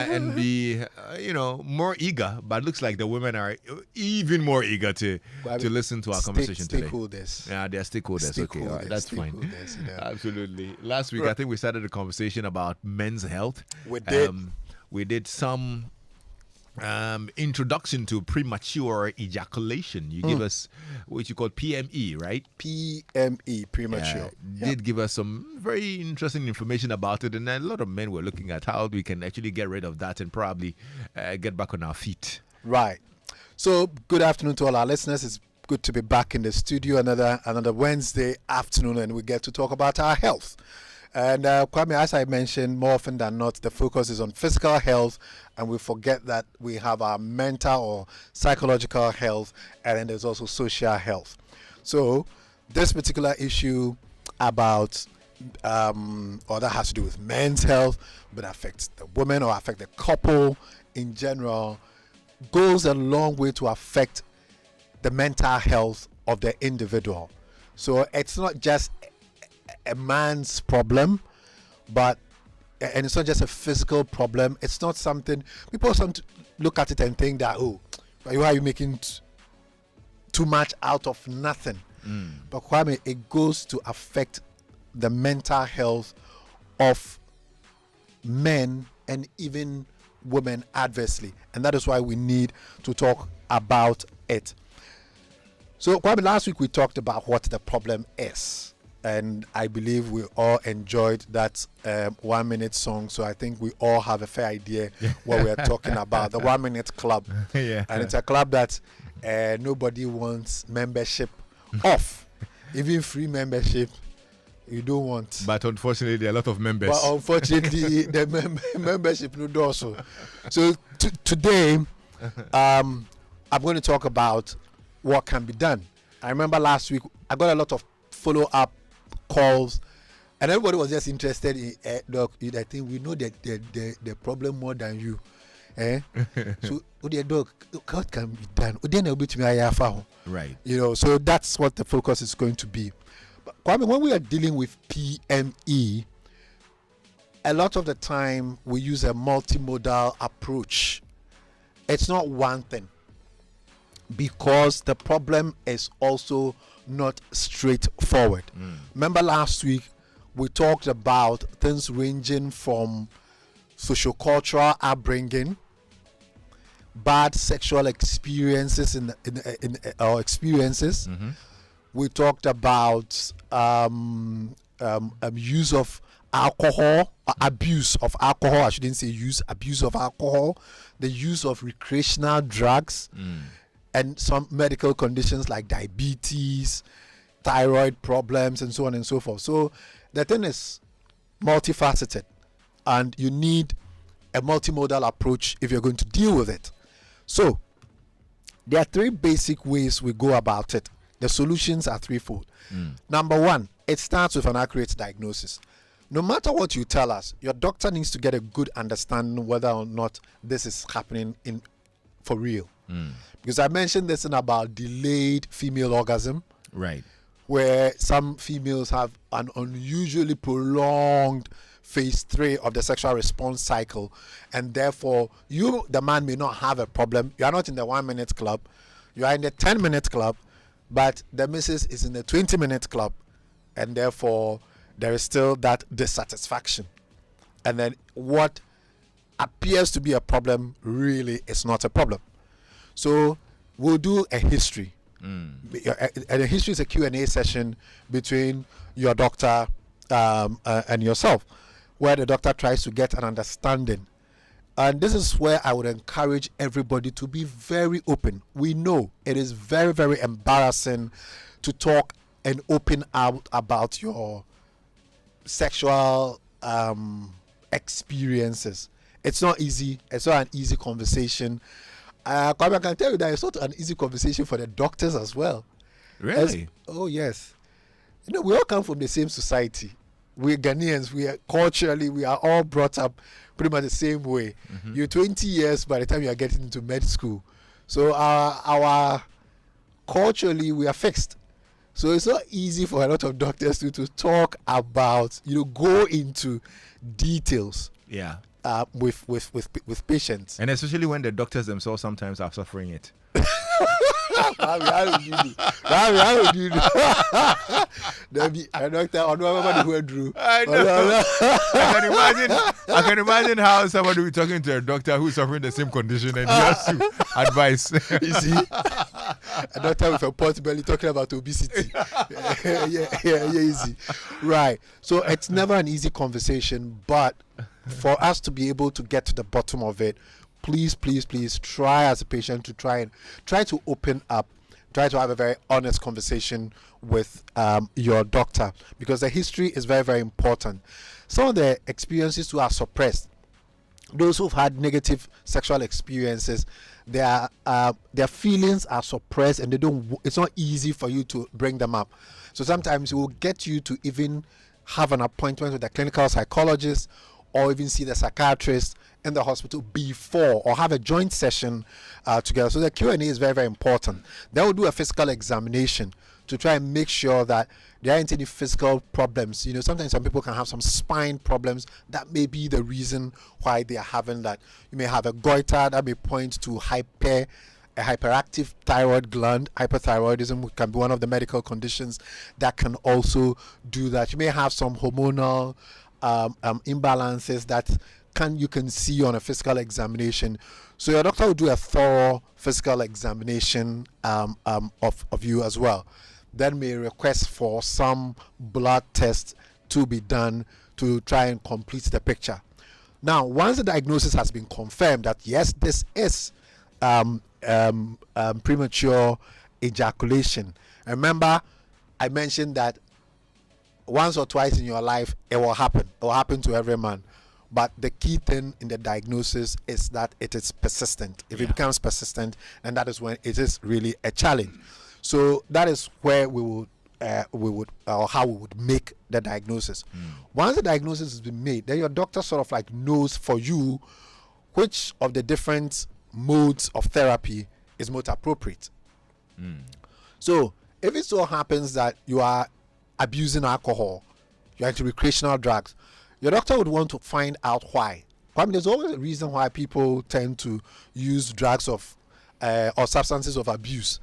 and be, more eager. But it looks like the women are even more eager to listen to our conversation today. Stakeholders. Yeah, they're stakeholders. Okay, all right, that's fine. Absolutely. Last week, I think we started a conversation about men's health. We did. We did some introduction to premature ejaculation. You give us what you call PME, right? PME, premature. Did give us some very interesting information about it, and a lot of men were looking at how we can actually get rid of that and probably get back on our feet. Right. So, good afternoon to all our listeners. It's good to be back in the studio another Wednesday afternoon, and we get to talk about our health. And Kwame, as I mentioned, more often than not, the focus is on physical health, and we forget that we have our mental or psychological health, and then there's also social health. So this particular issue about, or that has to do with men's health, but affects the women or affect the couple in general, goes a long way to affect the mental health of the individual. So it's not just a man's problem, and it's not just a physical problem. It's not something people sometimes look at it and think that, why are you making too much out of nothing? But Kwame, it goes to affect the mental health of men and even women adversely, and that is why we need to talk about it. So Kwame, last week we talked about what the problem is, and I believe we all enjoyed that 1 minute song. So I think we all have a fair idea what we're talking about. The 1 minute club. Yeah. And it's a club that nobody wants membership off. Even free membership, you don't want. But unfortunately, there are a lot of members. But unfortunately, the membership no do so. So today, I'm going to talk about what can be done. I remember last week, I got a lot of follow-up calls, and everybody was just interested in doc. I think we know that the problem more than you, so doc, what can be done? Right. So that's what the focus is going to be. But Kwame, when we are dealing with PME, a lot of the time we use a multimodal approach. It's not one thing, because the problem is also not straightforward. Remember last week we talked about things ranging from sociocultural upbringing, bad sexual experiences in our experiences. We talked about use of alcohol, abuse of alcohol. I shouldn't say use, abuse of alcohol, the use of recreational drugs, and some medical conditions like diabetes, thyroid problems, and so on and so forth. So the thing is multifaceted, and you need a multimodal approach if you're going to deal with it. So there are three basic ways we go about it. The solutions are threefold. Number one, it starts with an accurate diagnosis. No matter what you tell us, your doctor needs to get a good understanding whether or not this is happening for real. Because I mentioned this in about delayed female orgasm, Right. where some females have an unusually prolonged phase 3 of the sexual response cycle, and therefore you, the man, may not have a problem. You are not in the 1 minute club, you are in the 10-minute club, but the missus is in the 20-minute club, and therefore there is still that dissatisfaction. And then what appears to be a problem really is not a problem. So we'll do a history. And a history is a Q&A session between your doctor and yourself, where the doctor tries to get an understanding. And this is where I would encourage everybody to be very open. We know it is very, very embarrassing to talk and open out about your sexual experiences. It's not easy. It's not an easy conversation. I can tell you that it's not an easy conversation for the doctors as well. Really? Oh yes. We all come from the same society. We're Ghanaians. We are culturally, we are all brought up pretty much the same way. You're 20 years by the time you are getting into med school. So our culturally, we are fixed. So it's not easy for a lot of doctors to talk about, go into details. Yeah. with patients. And especially when the doctors themselves sometimes are suffering it. How would you do? How would you do? There be a doctor or nobody who drew. I know. I can imagine how somebody will be talking to a doctor who's suffering the same condition and he has to advise. You see, a doctor with a pot belly talking about obesity. yeah, easy. Right. So it's never an easy conversation, but for us to be able to get to the bottom of it, please try as a patient to try to open up, try to have a very honest conversation with your doctor, because the history is very, very important. Some of the experiences who are suppressed, those who've had negative sexual experiences, their feelings are suppressed and it's not easy for you to bring them up. So sometimes it will get you to even have an appointment with a clinical psychologist or even see the psychiatrist in the hospital before, or have a joint session together. So the Q&A is very, very important. They will do a physical examination to try and make sure that there aren't any physical problems. You know, sometimes some people can have some spine problems. That may be the reason why they are having that. You may have a goiter that may point to a hyperactive thyroid gland. Hyperthyroidism can be one of the medical conditions that can also do that. You may have some hormonal imbalances that you can see on a physical examination. So your doctor will do a thorough physical examination of you as well. Then may request for some blood tests to be done to try and complete the picture. Now, once the diagnosis has been confirmed that yes, this is premature ejaculation. Remember, I mentioned that once or twice in your life it will happen. It will happen to every man. But the key thing in the diagnosis is that it is persistent. If it becomes persistent, then that is when it is really a challenge. So that is where we would how we would make the diagnosis. Once the diagnosis has been made, then your doctor sort of like knows for you which of the different modes of therapy is most appropriate. So if it so happens that you are abusing alcohol, you're into recreational drugs, your doctor would want to find out why. I mean, there's always a reason why people tend to use drugs or substances of abuse,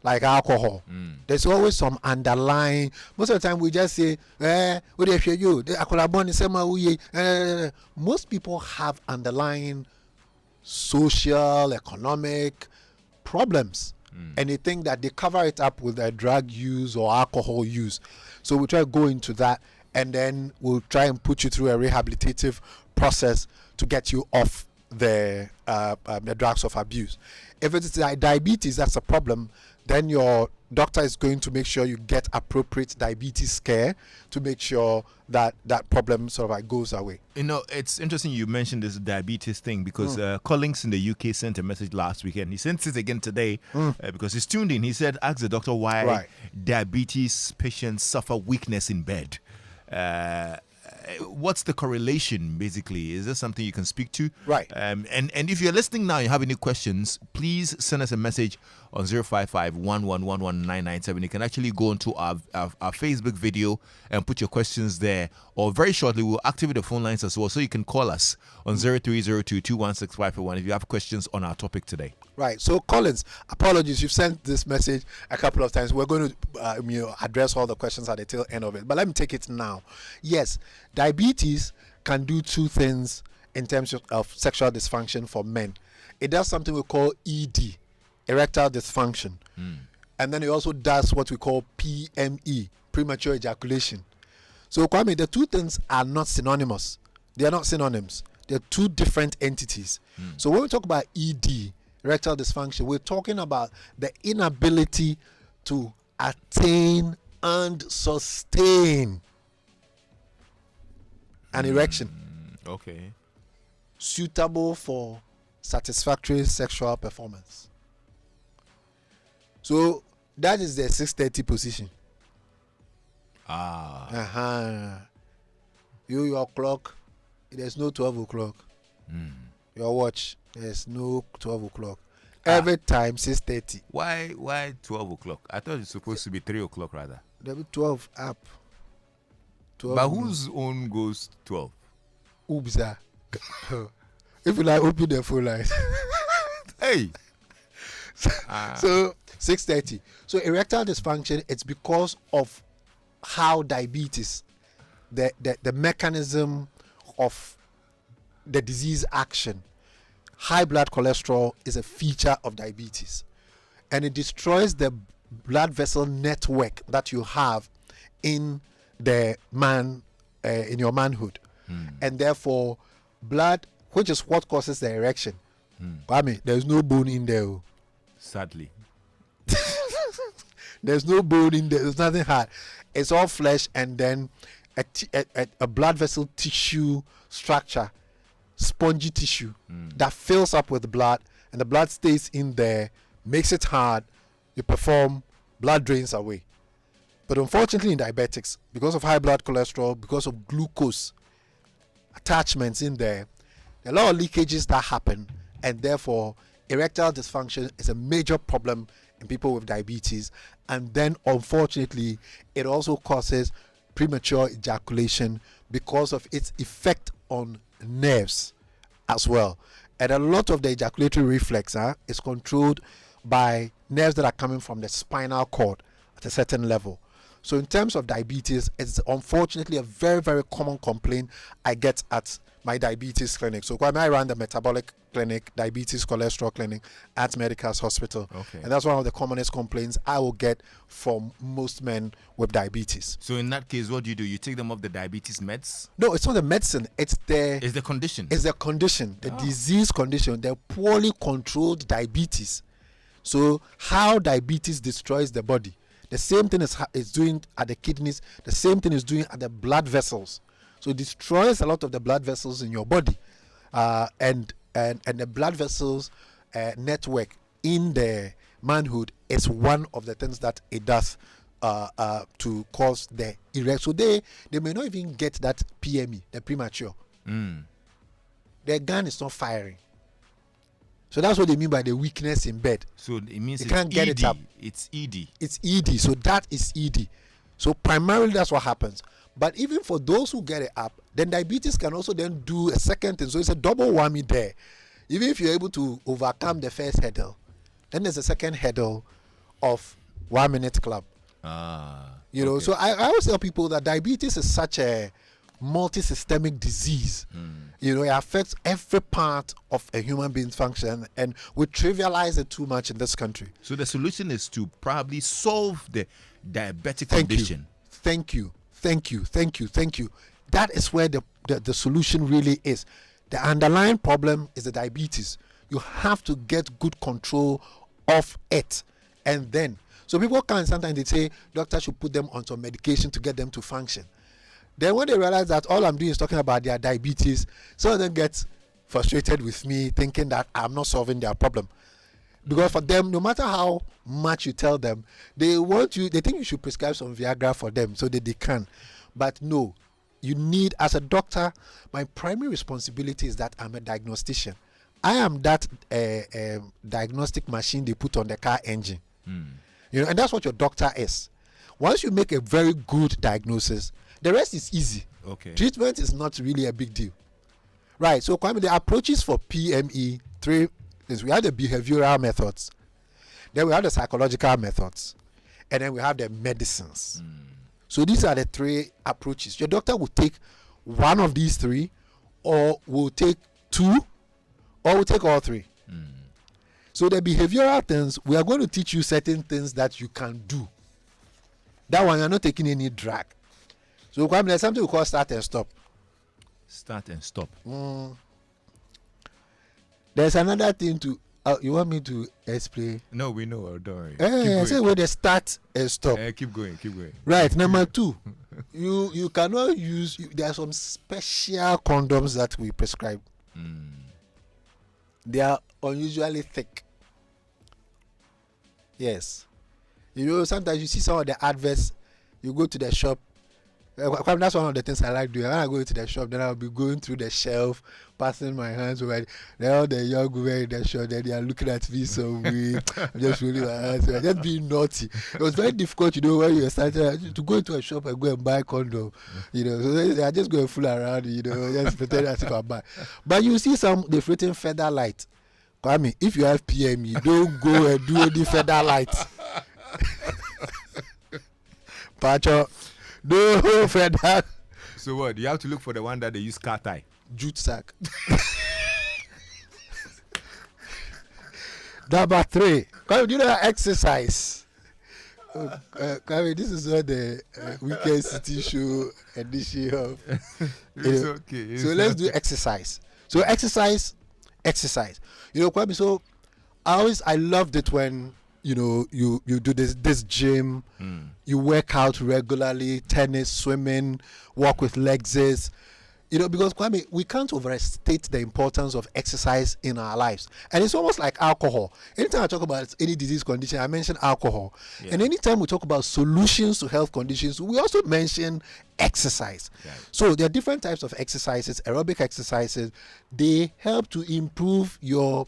like alcohol. There's always some underlying. Most of the time, we just say, "What do you? Most people have underlying social, economic problems, and they think that they cover it up with their drug use or alcohol use. So we try to go into that, and then we'll try and put you through a rehabilitative process to get you off the drugs of abuse. If it's diabetes, that's a problem, then your doctor is going to make sure you get appropriate diabetes care to make sure that that problem sort of like goes away. You know, it's interesting you mentioned this diabetes thing because Collins in the UK sent a message last weekend. He sent it again today because he's tuned in. He said, ask the doctor why diabetes patients suffer weakness in bed. What's the correlation, basically? Is this something you can speak to? Right. And if you're listening now and you have any questions, please send us a message on 055-1111-997. You can actually go into our Facebook video and put your questions there. Or very shortly, we'll activate the phone lines as well, so you can call us on 0302-216-541 if you have questions on our topic today. Right. So, Collins, apologies. You've sent this message a couple of times. We're going to address all the questions at the tail end of it. But let me take it now. Yes, diabetes can do two things in terms of sexual dysfunction for men. It does something we call ED, erectile dysfunction. And then it also does what we call PME, premature ejaculation. So, Kwame, the two things are not synonymous. They are not synonyms. They're two different entities. So when we talk about ED, erectile dysfunction, we're talking about the inability to attain and sustain an erection. Okay. Suitable for satisfactory sexual performance. So that is the 6:30 position. Your clock, there's no 12 o'clock. Your watch, there's no 12 o'clock. Every time 6:30. Why 12 o'clock? I thought it's supposed to be 3 o'clock rather. There'll be 12 up. 12 but whose own goes 12? Ubza. If you like, open the phone line. Hey. So 6:30. So erectile dysfunction, it's because of how diabetes, the mechanism of the disease action. High blood cholesterol is a feature of diabetes, and it destroys the blood vessel network that you have in the man, in your manhood, and therefore blood, which is what causes the erection. I mean, there's no bone in there. Sadly. There's no bone in there. There's nothing hard. It's all flesh, and then a blood vessel tissue structure, spongy tissue that fills up with blood, and the blood stays in there, makes it hard. You perform, blood drains away. But unfortunately, in diabetics, because of high blood cholesterol, because of glucose attachments in there, there are a lot of leakages that happen, and therefore erectile dysfunction is a major problem in people with diabetes. And then unfortunately, it also causes premature ejaculation because of its effect on nerves as well. And a lot of the ejaculatory reflex is controlled by nerves that are coming from the spinal cord at a certain level. So in terms of diabetes, it's unfortunately a very, very common complaint I get at my diabetes clinic. So when I run the metabolic clinic, diabetes cholesterol clinic at Medical's Hospital. Okay. And that's one of the commonest complaints I will get from most men with diabetes. So in that case, what do? You take them off the diabetes meds? No, it's not the medicine. It's the condition. It's the condition, the disease condition, the poorly controlled diabetes. So how diabetes destroys the body. The same thing is doing at the kidneys. The same thing is doing at the blood vessels. So it destroys a lot of the blood vessels in your body, and the blood vessels network in the manhood is one of the things that it does to cause the erection. So they may not even get that PME, the premature. Their gun is not firing. So that's what they mean by the weakness in bed. So it means they can't get it up. It's ED. It's ED. So that is ED. So primarily that's what happens. But even for those who get it up, then diabetes can also then do a second thing. So it's a double whammy there. Even if you're able to overcome the first hurdle, then there's a second hurdle of 1 minute club. You know, so I always tell people that diabetes is such a multi-systemic disease. You know, it affects every part of a human being's function, and we trivialize it too much in this country. So the solution is to probably solve the diabetic condition. Thank you. That is where the solution really is. The underlying problem is the diabetes. You have to get good control of it, and then so people can sometimes they say doctors should put them on some medication to get them to function. Then when they realize that all I'm doing is talking about their diabetes, some of them get frustrated with me, thinking that I'm not solving their problem. Because for them, no matter how much you tell them, they think you should prescribe some Viagra for them so that they can. But no, you need, as a doctor, my primary responsibility is that I'm a diagnostician. I am that diagnostic machine they put on the car engine. You know, and that's what your doctor is. Once you make a very good diagnosis, the rest is easy. Okay. Treatment is not really a big deal. Right. So, Kwame, the approaches for PME, three is we have the behavioral methods, then we have the psychological methods, and then we have the medicines. So these are the three approaches. Your doctor will take one of these three, or will take two, or will take all three. So the behavioral things, we are going to teach you certain things that you can do. That one, you're not taking any drug. So there's something we call start and stop. Start and stop. There's another thing to. You want me to explain? No, we know. Don't worry. I say where they start and stop. Keep going. Right. Number two, you cannot use. There are some special condoms that we prescribe. They are unusually thick. Yes. You know, sometimes you see some of the adverts. You go to the shop. That's one of the things I like doing. When I go into the shop, then I'll be going through the shelf, passing my hands over. Then all the young women in the shop, then they are looking at me so weird. I'm just rolling my hands. I'm just being naughty. It was very difficult, when you started to go into a shop and go and buy condom. So I just go and fool around, just pretend as if I buy. But you see they've written feather light. Kwame, if you have PME, don't go and do any feather light. Pacho, no feather. So what? You have to look for the one that they use car tie. Jute sack. Number 3. Kwame, do you know exercise? Kwame, this is not the Weekend City Show edition of. It's okay. So let's do exercise. So exercise. Kwame, so I loved it when you do this gym, you work out regularly, tennis, swimming, walk with Lexis, because Kwame, we can't overstate the importance of exercise in our lives. And it's almost like alcohol. Anytime I talk about any disease condition, I mention alcohol. Yeah. And anytime we talk about solutions to health conditions, we also mention exercise. Yeah. So there are different types of exercises, aerobic exercises. They help to improve your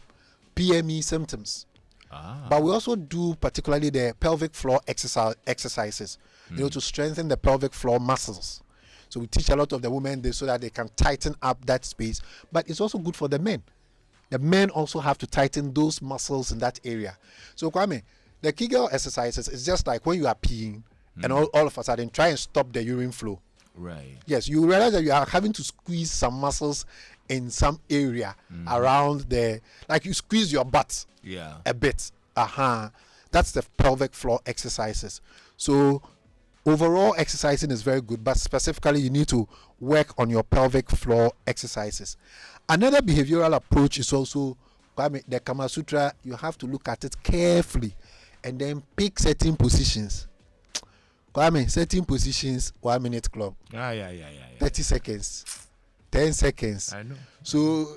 PME symptoms. But we also do particularly the pelvic floor exercises, to strengthen the pelvic floor muscles. So we teach a lot of the women this so that they can tighten up that space. But it's also good for the men. The men also have to tighten those muscles in that area. So Kwame, the Kegel exercises is just like when you are peeing and all of a sudden try and stop the urine flow. Right. Yes, you realize that you are having to squeeze some muscles in some area around like you squeeze your butt a bit. That's the pelvic floor exercises. So overall exercising is very good, but specifically you need to work on your pelvic floor exercises. Another behavioral approach is also the Kama Sutra. You have to look at it carefully and then pick certain positions. Certain positions, 1 minute club. 30 seconds. 10 seconds. I know. So,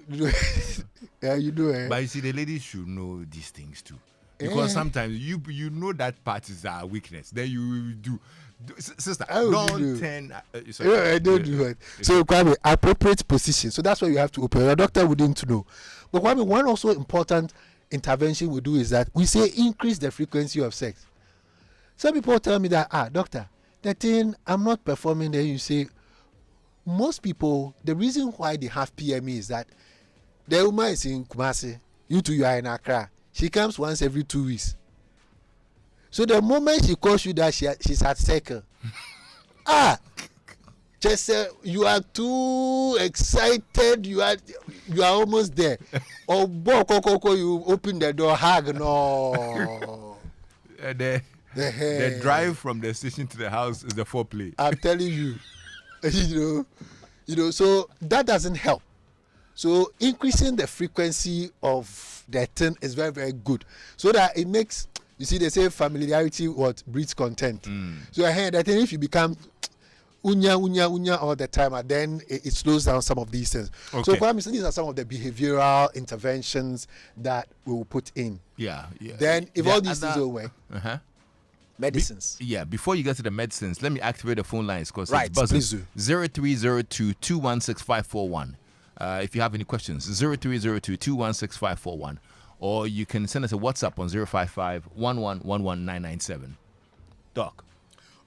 But you see, the ladies should know these things too. Because sometimes you know that part is our weakness. Then you do. Sister, don't turn. I don't do it. So, Kwame, appropriate position. So that's why you have to open. Your doctor wouldn't know. But Kwame, one also important intervention we do is that we say increase the frequency of sex. Some people tell me that, doctor, the thing I'm not performing. Then you say, most people, the reason why they have PME is that the woman is in Kumasi, you are in Accra. She comes once every 2 weeks. So the moment she calls you that she's at circle, just you are too excited. You are almost there. Or you open the door, hug. No. The drive from the station to the house is the foreplay. I'm telling you, so that doesn't help. So increasing the frequency of the thing is very, very good. So that it makes, you see, they say familiarity breeds content. So I heard that if you become unya all the time, and then it slows down some of these things. Okay. So Kwame, these are some of the behavioral interventions that we will put in. Yeah. Then if all these things don't work, medicines. Before you get to the medicines, let me activate the phone lines because right, it's buzzing. Please do. 0302-216-541. If you have any questions, 0302-216-541. Or you can send us a WhatsApp on 055-1111-997. Doc.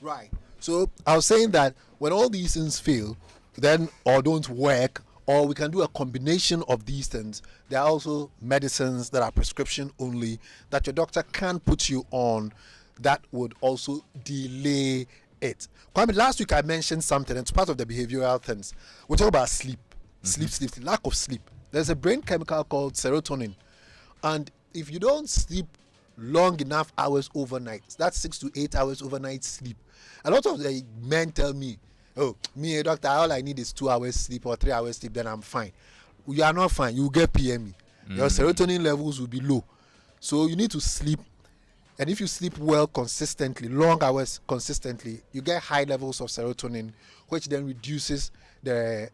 Right. So I was saying that when all these things fail, then or don't work, or we can do a combination of these things, there are also medicines that are prescription only that your doctor can put you on that would also delay it. Kwame, last week I mentioned something, it's part of the behavioral things. We talk about sleep, lack of sleep. There's a brain chemical called serotonin. And if you don't sleep long enough hours overnight, that's 6 to 8 hours overnight sleep. A lot of the men tell me, me, doctor, all I need is 2 hours sleep or 3 hours sleep, then I'm fine. You are not fine. You will get PME. Your serotonin levels will be low. So you need to sleep. And if you sleep well consistently, long hours consistently, you get high levels of serotonin, which then reduces the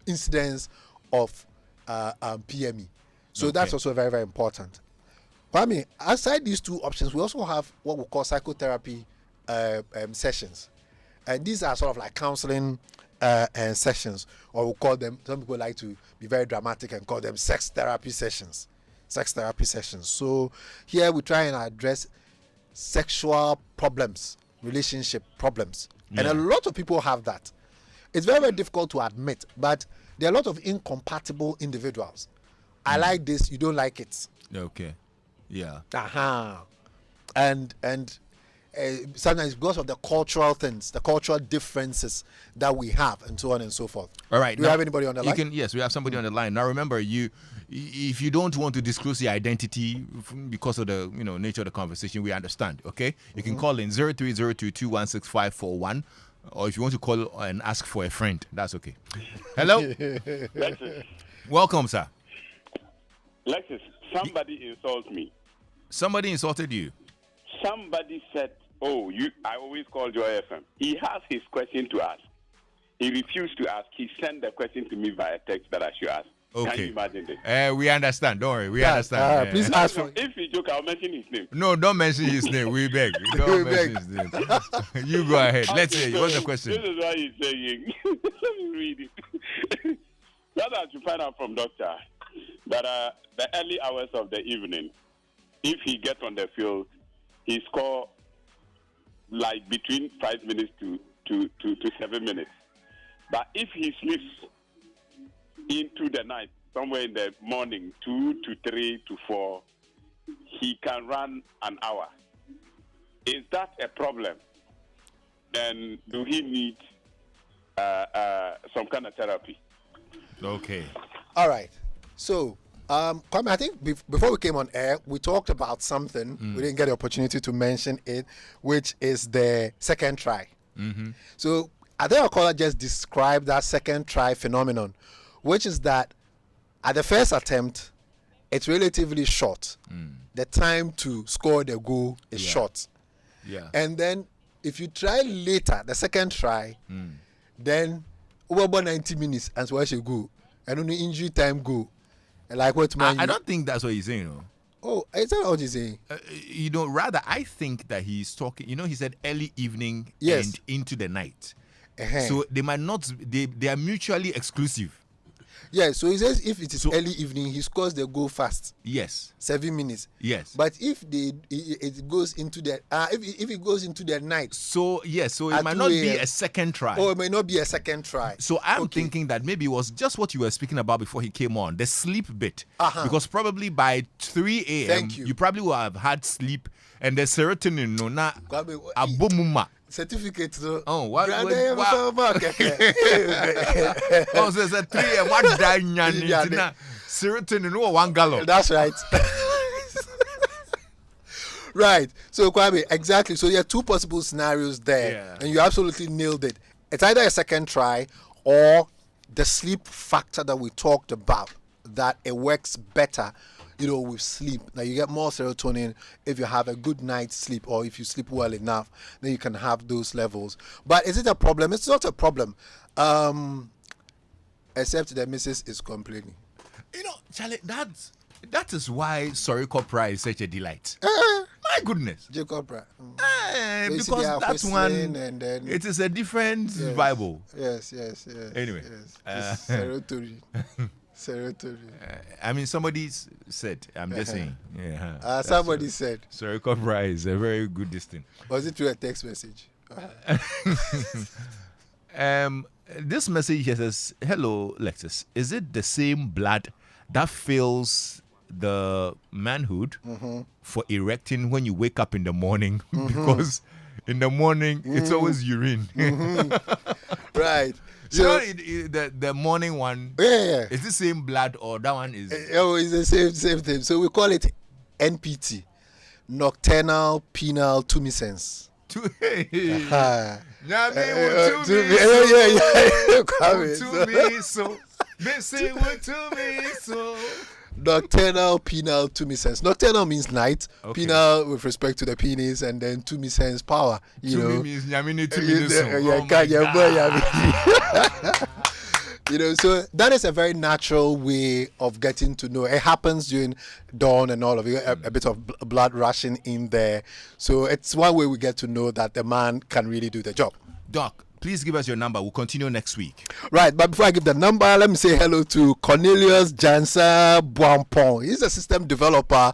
incidence of PME. So that's also very, very important. Kwame, aside these two options, we also have what we call psychotherapy sessions. And these are sort of like counseling sessions, or we'll call them, some people like to be very dramatic and call them sex therapy sessions. So here we try and address sexual problems, relationship problems. And a lot of people have that. It's very, very difficult to admit, but there are a lot of incompatible individuals. I like this, you don't like it. Okay. Yeah. And sometimes because of the cultural things, the cultural differences that we have, and so on and so forth. All right. Do we have anybody on the line? Yes, we have somebody on the line. Now remember, if you don't want to disclose your identity because of the nature of the conversation, we understand. Okay, you can call in 0302216541, or if you want to call and ask for a friend, that's okay. Hello. Lexis. Welcome, sir. Lexis, somebody insulted me. Somebody insulted you. Somebody said, "Oh, I always call Joy FM." He has his question to ask. He refused to ask. He sent the question to me via text that I should ask. Okay. Can you imagine this? We understand. Don't worry. We understand. Please ask for. If he joke, I'll mention his name. No, don't mention his name. We beg. Don't mention his name. You go ahead. Let's hear you. What's the question? This is what he's saying. Let me read it. That I should find out from doctor that the early hours of the evening, if he gets on the field, he score like between 5 minutes to 7 minutes. But if he sleeps into the night, somewhere in the morning, 2 to 3 to 4, he can run an hour. Is that a problem? And do he need some kind of therapy? Okay. All right. So, Kwame, I think before we came on air, we talked about something. We didn't get the opportunity to mention it, which is the second try. So, I think our caller just described that second try phenomenon, which is that at the first attempt, it's relatively short. The time to score the goal is short. Yeah. And then if you try later, the second try, then over about 90 minutes, and so I should go. And only injury time go. And like what man? I don't think that's what he's saying. No. Oh, is that what he's saying? Rather, I think that he's talking. He said early evening and into the night. So they might not. They are mutually exclusive. Yeah, so he says if it is early evening, he scores the goal fast. Yes. 7 minutes. Yes. But if it goes into the if it goes into the night. So yes, so it might not be a second try. Oh, it may not be a second try. So I'm thinking that maybe it was just what you were speaking about before he came on, the sleep bit. Because probably by 3 a.m. you probably will have had sleep and the serotonin abomuma. Certificate. Oh, what? Oh, so it's a 3 a.m. What serotonin? No, 1 gallon. That's right. Right. So, Kwame, exactly. So, there are two possible scenarios there, and you absolutely nailed it. It's either a second try or the sleep factor that we talked about, that it works better, with sleep. Now, you get more serotonin if you have a good night's sleep, or if you sleep well enough, then you can have those levels. But is it a problem? It's not a problem, except the missus is complaining. Charlie, that is why Sorry Copra is such a delight. My goodness. Jacob, because that one, and then it is a different Bible. Yes. Anyway. Yes. Serotonin. I mean, somebody said, I'm just saying. Yeah. Somebody said. Sorry Copra is a very good distance. Was it through a text message? This message here says, "Hello, Lexis. Is it the same blood that fills the manhood for erecting when you wake up in the morning?" Because in the morning it's always urine. Right. So the morning one. Yeah. Is the same blood, or that one is? It's the same thing. So we call it NPT, nocturnal penile tumescence. Nocturnal penile tumescence. Nocturnal means night. Okay. Penile with respect to the penis, and then tumescence power. So that is a very natural way of getting to know. It happens during dawn and all of it, a bit of blood rushing in there. So it's one way we get to know that the man can really do the job. Doc, please give us your number. We'll continue next week. Right, but before I give the number, let me say hello to Cornelius Jansa Buampong. He's a system developer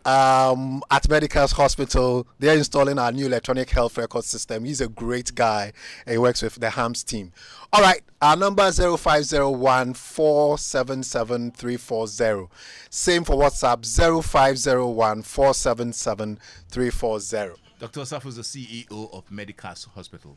at Medical's Hospital. They're installing our new electronic health record system. He's a great guy. He works with the HAMS team. All right, our number is 0501 477 340. Same for WhatsApp, 0501 477 340. Dr. Osafo is the CEO of Medical's Hospital.